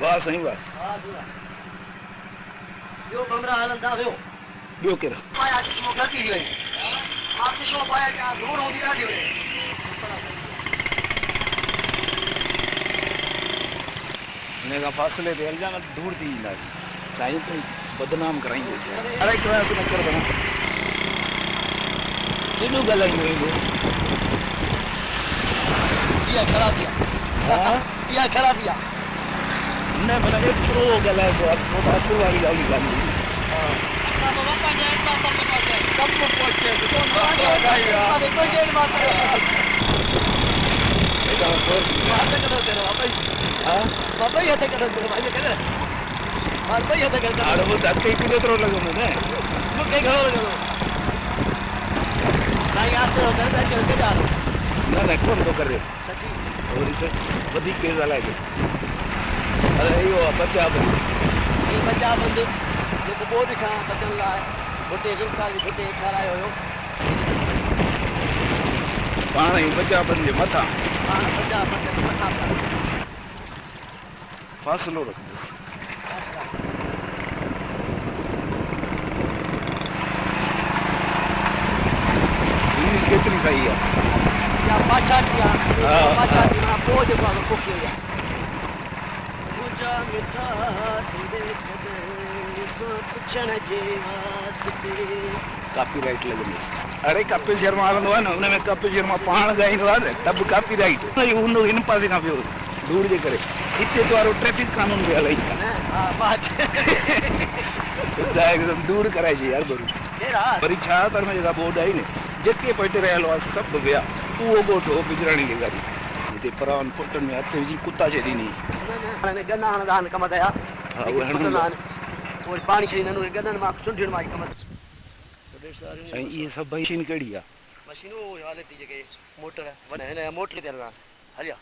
वाह सही वाह यो कमरा हलंदा वियो ॿियो केरु पाया किस्मो गलती थी वई आप किस्मो पाया क्या धूड़ हूंदी ॾाढी वई हिन खां फ़ासिले ते हलिजा न धूड़ थी ईंदासीं साईं तूं बदनाम कराईंदे अरे कराए तूं न कर भला केॾो ॻाल्हाईंदो ईंदो इहा ख़राबी आहे हा इहा ख़राबी आहे न भला एतिरो ॻाल्हाइबो आहे पोइ अकुल वारी ॻाल्हि ई कान्हे केतिरो लॻंदो न मूंखे घणो लॻंदो साईं आस्ते न न कोन थो करे वरी त वधीक केरु ॻाल्हाइजे अरे इहो आहे बचा बंदि जेको ॿियो ॾिसां बचण लाइ हुते रिक्शा जी हुते ठारायो हुयो पाण ई बचा बंदि जे मथां पाण बचा बंदि मथां फ़ासिलो रखंदो केतिरी सही आहे या पाछा थी आहे पाछा थी मां पोइ जेको आहे पोखी हुई आहे मुंहिंजा मिठा पुछण जे वास्ते कॉपीराइट लॻंदी अरे कपिल शर्मा हलंदो आहे न हुनमें कपिल शर्मा पाण ॻाईंदो आहे न तब कॉपीराइट हुन हिन पासे खां वियो धूड़ जे करे हिते त वारो ट्रैफिक कानून बि हलाई एकदमि दूर कराइजे यार वरी छा कर में जेका बोर्ड आई न जेके पटे रहियल हुआ सभु विया उहो ॻोठो बिजराणी खे गाॾी हिते परावन पुटनि में हथ विझी कुता छॾींदी गना हणंदा आहिनि कम कया पाणी छॾींदा आहिनि गननि मां सुंढियुनि मां कम साईं इहे सभु मशीन कहिड़ी आहे मशीनूं हालति जेके मोटर हिन मोटर ते हलंदा हलिया